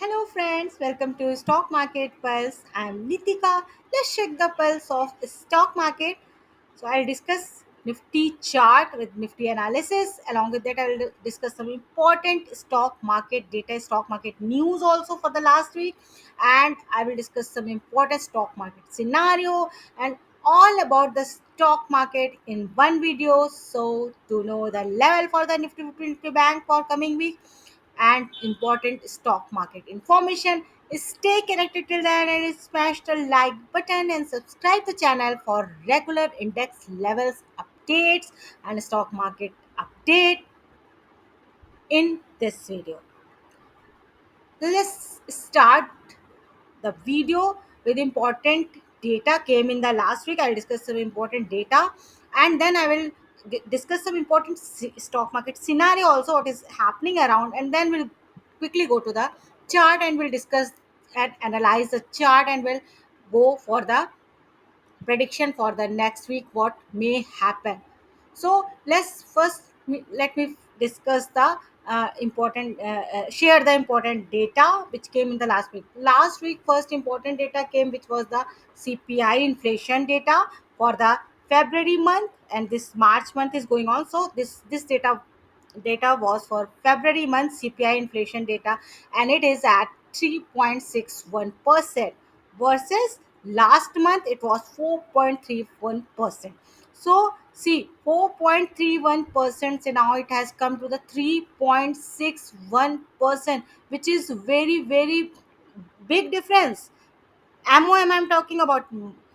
Hello, friends. Welcome to Stock Market Pulse. I'm Nitika. Let's check the pulse of stock market. So, I'll discuss Nifty chart with Nifty analysis. Along with that, I'll discuss some important stock market data, stock market news also for the last week, and I will discuss some important stock market scenario and all about the stock market in one video. So, to know the level for the Nifty 50 bank for coming week and important stock market information. Stay connected till then and smash the like button and subscribe the channel for regular index levels updates and stock market update in this video. Let's start the video with important data came in the last week. I'll discuss some important data and then I will discuss some important stock market scenario also what is happening around, and then we'll quickly go to the chart and we'll discuss and analyze the chart, and we'll go for the prediction for the next week what may happen. So let's first let me discuss the important share the important data which came in the last week. First important data came, which was the CPI inflation data for the February month, and this March month is going on. So this data was for February month CPI inflation data, and it is at 3.61% versus last month it was 4.31%. So see, 4.31%, so now it has come to the 3.61%, which is very big difference. MOM I'm talking about.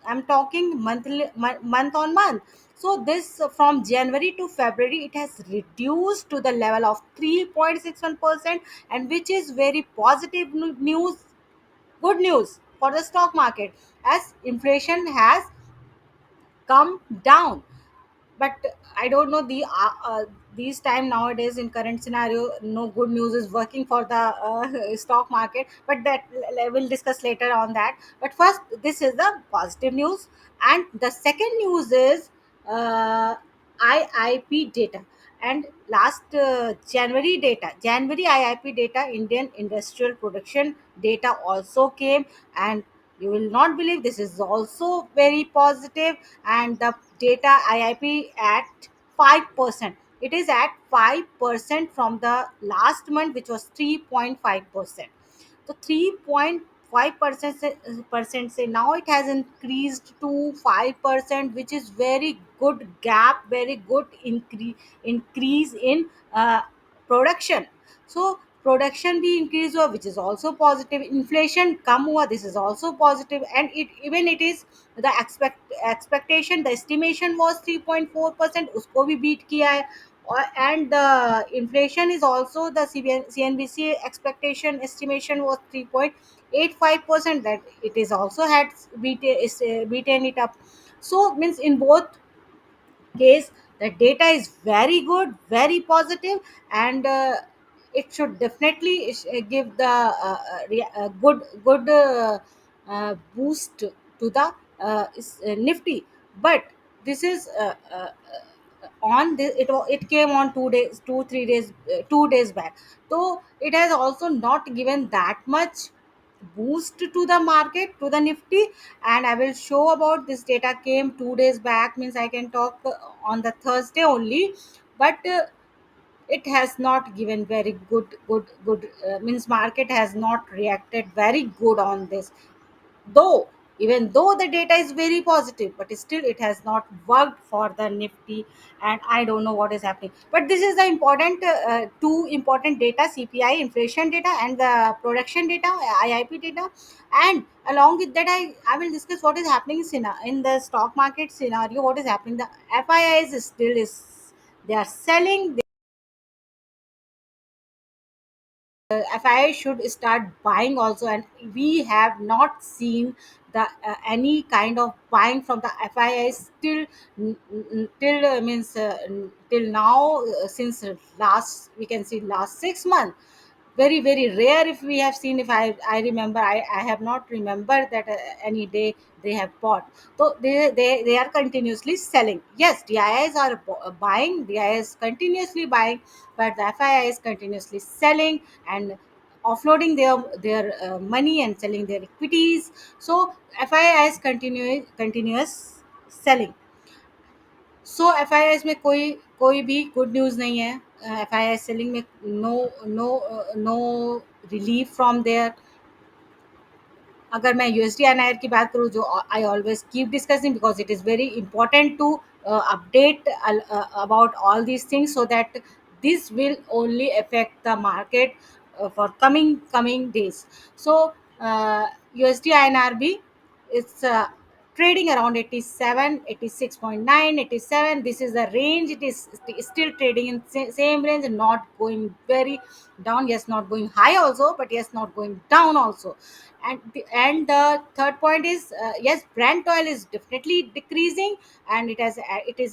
I'm talking month on month. So this from January to February it has reduced to the level of 3.61%, and which is very positive news, good news for the stock market, as inflation has come down. But I don't know these time nowadays in current scenario no good news is working for the stock market, but that we'll discuss later on that. But first, this is the positive news, and the second news is uh, IIP data. And last January IIP data, Indian industrial production data also came, and you will not believe this is also very positive. And the data IIP at 5%. It is at 5% from the last month, which was 3.5%. So 3.5% say now it has increased to 5%, which is very good gap, very good increase in production. So production be increased हुआ, which is also positive. Inflation कम हुआ, this is also positive. And it is the expectation, the estimation was 3.4%, उसको भी beat किया है. And the inflation is also the CNBC expectation estimation was 3.85%, that it is also had beaten it up. So means in both case the data is very good, very positive, and it should definitely give the good boost to the Nifty. But this is on this, it came on 2 days, 2 3 days, 2 days back. So it has also not given that much boost to the market, to the Nifty. And I will show about this data came 2 days back, means I can talk on the Thursday only. But it has not given very good means market has not reacted very good on this, though even though the data is very positive, but still it has not worked for the Nifty. And I don't know what is happening. But this is the important two important data: CPI inflation data and the production data, IIP data. And along with that, I will discuss what is happening in the stock market scenario. What is happening, the FIIs is still is they are selling. FII should start buying also, and we have not seen the any kind of buying from the FIIs till till means till now, since last, we can see last 6 months. Very rare if we have seen. If I remember, I have not remembered that any day they have bought. So they are continuously selling. Yes, DIIs are buying, DIIs continuously buying, but the FII is continuously selling. And offloading their money and selling their equities. So FIIs continuous selling. So FIIs में कोई भी good news नहीं है. FII selling में no no relief from there. अगर मैं USD INR की बात करूँ, जो I always keep discussing because it is very important to update about all these things, so that this will only affect the market for coming days. So USD INRB, it's trading around 87, 86.9, 87. This is the range. It is still trading in same range, not going very down, yes, not going high also, but yes, not going down also. And the third point is, yes, Brent oil is definitely decreasing, and it is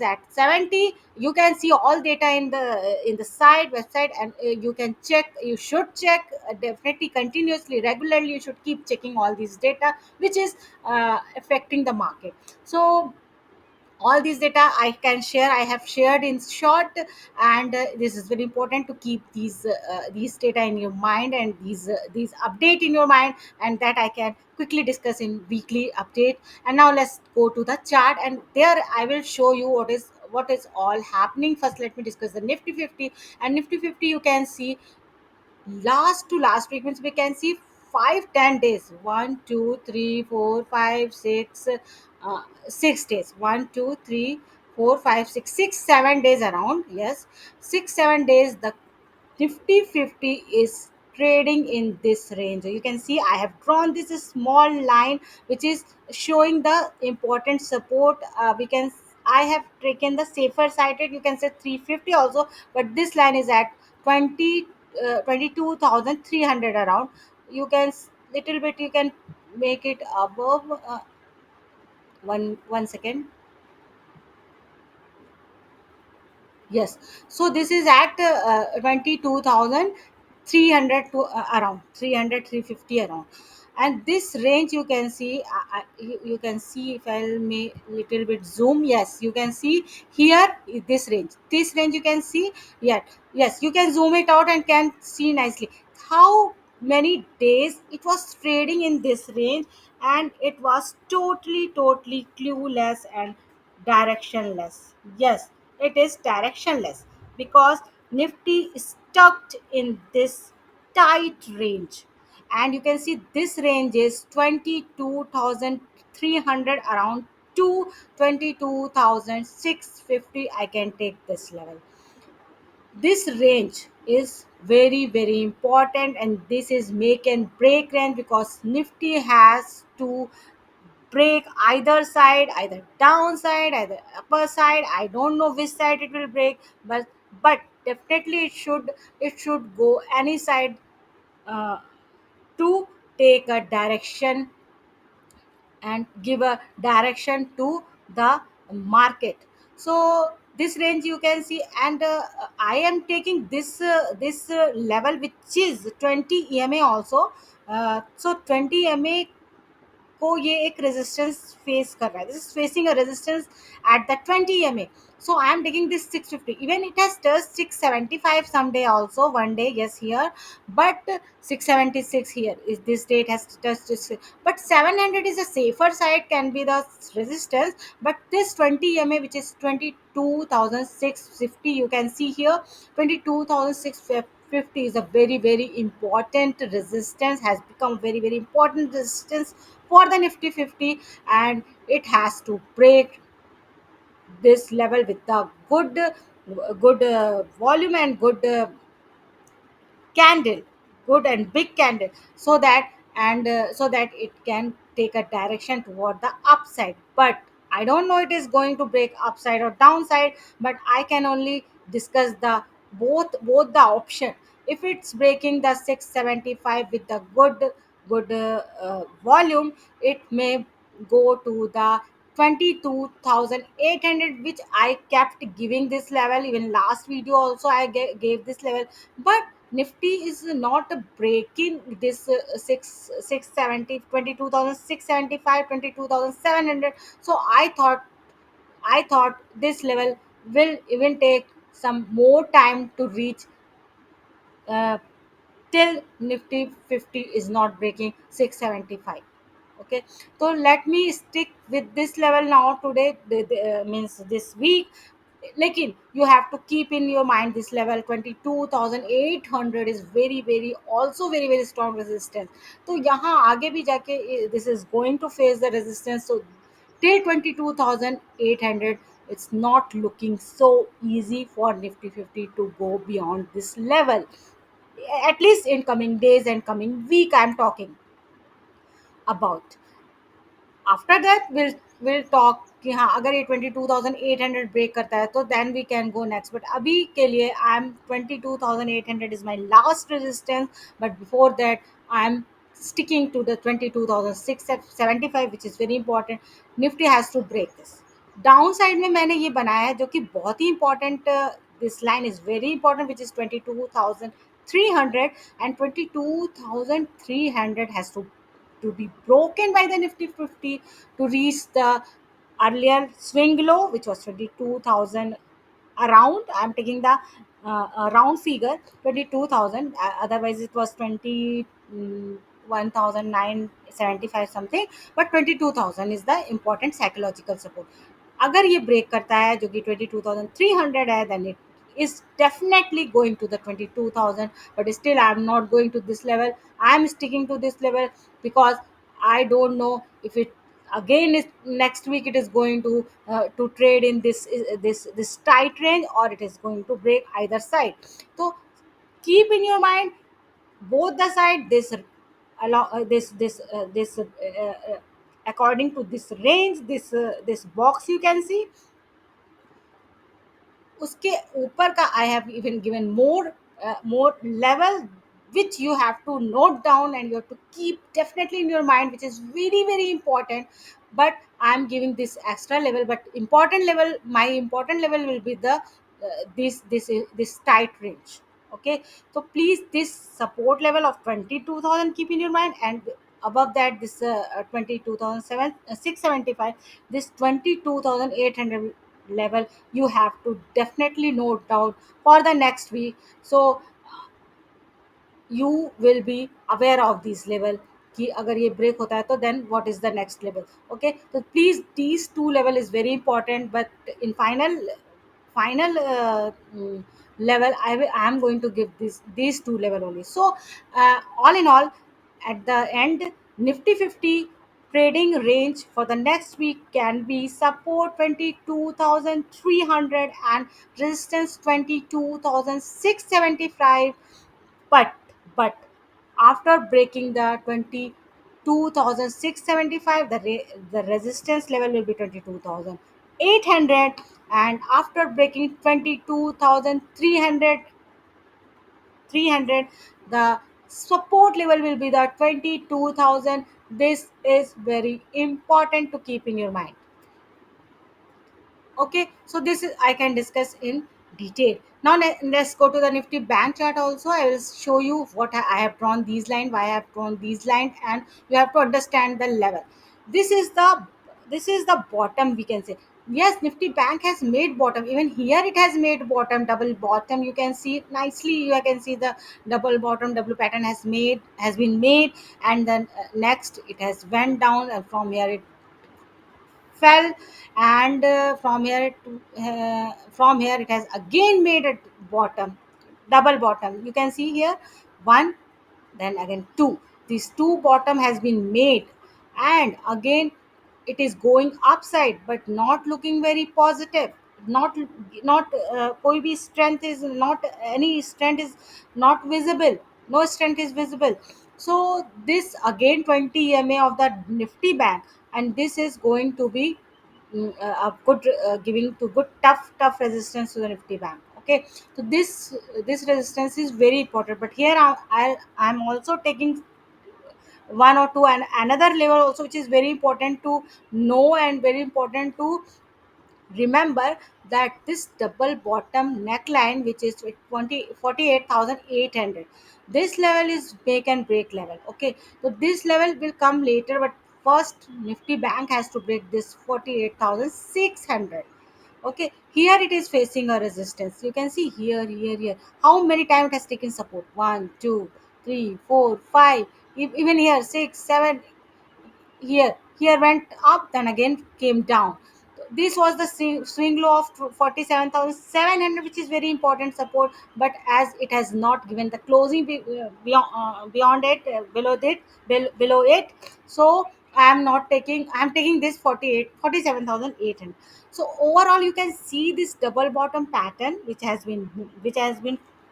at 70. You can see all data in the site website, and you can check. You should check definitely continuously, regularly. You should keep checking all these data, which is affecting the market. So all these data I can share, I have shared in short. And this is very important to keep these data in your mind, and these update in your mind, and that I can quickly discuss in weekly update. And now let's go to the chart, and there I will show you what is all happening. First, let me discuss the Nifty 50. And Nifty 50, you can see last to last week, means we can see 5 10 days, 1 2 3 4 5 6, 6 days, 1 2 3 4 5 6 6 7 days around, yes, 6 7 days the Nifty 50 is trading in this range. You can see I have drawn this small line which is showing the important support. We can I have taken the safer side, you can say 350 also, but this line is at 20 22,300 around. You can little bit, you can make it above, one second. Yes. So this is at 22,300 to around 300 350 around. And this range you can see, you can see if I may little bit zoom. Yes, you can see here this range you can see. Yeah, yes, you can zoom it out and can see nicely how many days it was trading in this range, and it was totally clueless and directionless. Yes, it is directionless because Nifty is stuck in this tight range. And you can see this range is 22,300 around to 22,650. I can take this level. This range is very important, and this is make and break range because Nifty has to break either side, either downside, either upper side. I don't know which side it will break, but definitely it should go any side uh, to take a direction and give a direction to the market. So this range you can see, and I am taking this level which is 20 EMA also. So 20 EMA को ये एक resistance face कर रहा है, this is facing a resistance at the 20 EMA. So I am taking this 650, even it has touched 675 someday also, one day, yes, here, but 676 here is this date has touched this. But 700 is a safer side, can be the resistance. But this 20 EMA, which is 22,650, you can see here 22,650 is a very important resistance, has become very important resistance for the Nifty 50. And it has to break this level with the good volume and good candle, good and big candle, so that so that it can take a direction toward the upside. But I don't know it is going to break upside or downside, but I can only discuss the both the option. If it's breaking the 675 with the good volume, it may go to the 22,800, which I kept giving this level. Even last video also I gave this level. But Nifty is not breaking this 22,675, 22,700. So I thought this level will even take some more time to reach, uh, till nifty 50 is not breaking 675. Okay, so let me stick with this level now today, means this week. लेकिन you have to keep in your mind this level 22,800 is very very also very very strong resistance. तो यहाँ आगे भी जाके this is going to face the resistance. So till 22,800 it's not looking so easy for nifty 50 to go beyond this level, at least in coming days and coming week I'm talking about. After that will talk कि हाँ अगर ये 22,800 break करता है तो then we can go next, but अभी के लिए I am 22,800 is my last resistance. But before that I am sticking to the 22,675 which is very important. Nifty has to break this. Down side में मैंने ये बनाया है जो कि बहुत ही important, this line is very important which is 22,300 and 22,300 has to be broken by the Nifty 50 to reach the earlier swing low, which was 22,000 around. I'm taking the round figure 22,000. Otherwise, it was 21,975 something. But 22,000 is the important psychological support. अगर ये break करता है जो कि 22,300 है, then it is definitely going to the 22,000. But still I am not going to this level. I am sticking to this level because I don't know if it again is next week it is going to trade in this tight range, or it is going to break either side. So keep in your mind both the side, this allow this according to this range, this box you can see, उसके ऊपर का I have even given more level which you have to note down and you have to keep definitely in your mind, which is very very important. But I am giving this extra level, but important level, my important level will be the this tight range. Okay, so please this support level of 22,000 keep in your mind, and above that this 22,675, this 22,800 level you have to definitely note down for the next week. So you will be aware of this level कि अगर ये break होता है तो then what is the next level. Okay, तो please these two level is very important, but in final level I am going to give these two level only. So all in all, at the end, nifty 50 trading range for the next week can be support 22,300 and resistance 22,675. But after breaking the 22,675, the resistance level will be 22,800, and after breaking 22,300, the support level will be the 22,000. This is very important to keep in your mind. Okay, so this is I can discuss in detail. Now let's go to the nifty bank chart also. I will show you what I have drawn these line, why I have drawn these line, and you have to understand the level. This is the bottom, we can say. Yes, nifty bank has made bottom. Even here it has made bottom, double bottom, you can see it nicely. You can see the double bottom, double pattern has been made. And then next it has went down, and from here it fell. And from here it has again made a bottom, double bottom, you can see here, one, then again two. This two bottom has been made, and again it is going upside but not looking very positive. Not koi bhi strength is not, any strength is not visible, no strength is visible. So this again 20 EMA of the nifty bank, and this is going to be a good giving to good tough resistance to the nifty bank. Okay, so this resistance is very important, but here I'm also taking one or two and another level also, which is very important to know and very important to remember, that this double bottom neckline, which is 48,800, this level is make and break level. Okay, so this level will come later, but first nifty bank has to break this 48,600. Okay, here it is facing a resistance, you can see here how many times it has taken support, one, two, 3, 4, 5, even here 6, 7. Here went up, then again came down. This was the swing low of 47,700, which is very important support. But as it has not given the closing beyond it, below it, so I'm taking this 47,800. So overall you can see this double bottom pattern, which has been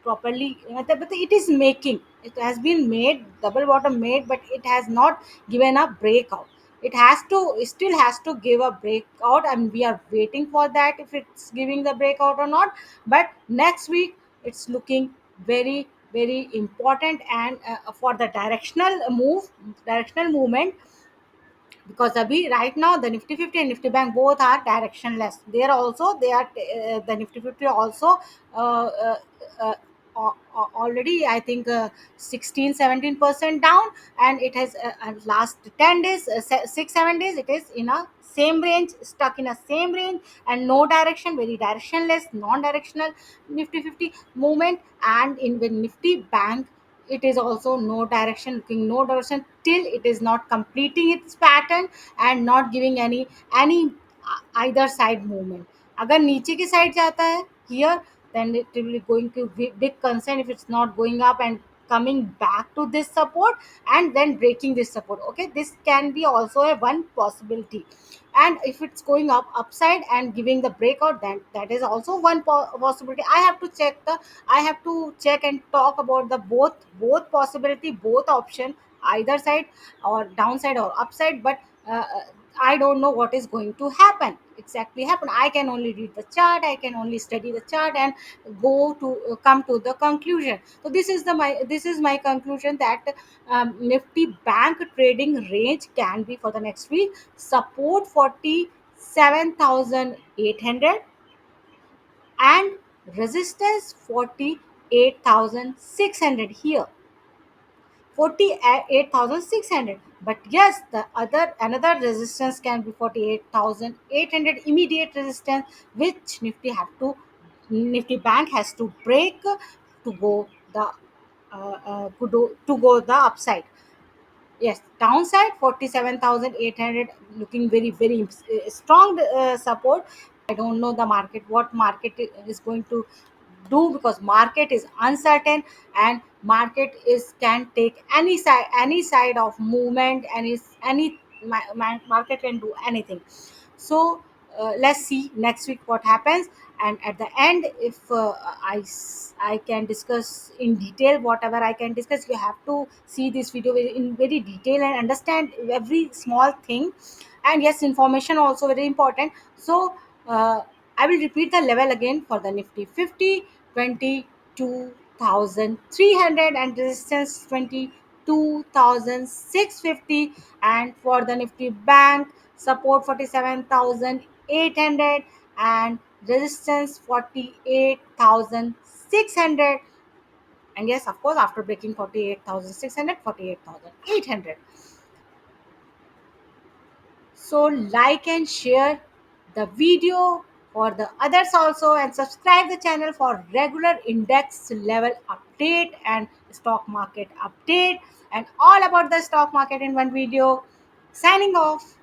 properly, but it is making, it has been made, double bottom made, but it has not given a breakout. It has to, still has to give a breakout, and we are waiting for that, if it's giving the breakout or not. But next week it's looking very very important, and for the directional movement, because abhi right now the nifty 50 and nifty bank both are directionless. They are the nifty 50 also uh, uh, uh, already, I think, 16-17% down. And it has last 10 days, 6-7 days, it is in a same range, stuck in a same range, and no direction, very directionless, non-directional nifty 50 movement. And in the nifty bank, it is also no direction, looking no direction till it is not completing its pattern and not giving any either side movement. अगर नीचे की side जाता है here, then it will be going to be big concern if it's not going up and coming back to this support and then breaking this support. Okay, this can be also a one possibility. And if it's going up upside and giving the breakout, then that is also one possibility. I have to check and talk about the both possibility, both option, either side, or downside or upside. But I don't know what is going to happen. I can only read the chart, I can only study the chart, and come to the conclusion. So this is my conclusion, that nifty bank trading range can be for the next week: support 47,800 and resistance 48,600 here, 48,600. But yes, the other another resistance can be 48,800 immediate resistance, which nifty bank has to break to go the to go the upside. Yes, downside 47,800, looking very very strong support. I don't know the market, what market is going to do, because market is uncertain, and market is can take any side of movement, market can do anything. So let's see next week what happens. And at the end, if I can discuss in detail whatever I can discuss, you have to see this video in very detail and understand every small thing. And yes, information also very important. So I will repeat the level again for the nifty 50: 22,300, and resistance 22,650. And for the nifty bank, support 47,800 and resistance 48,600. And yes, of course, after breaking 48,600, 48,800. So like and share the video for the others also, and subscribe the channel for regular index level update and stock market update, and all about the stock market in one video. Signing off.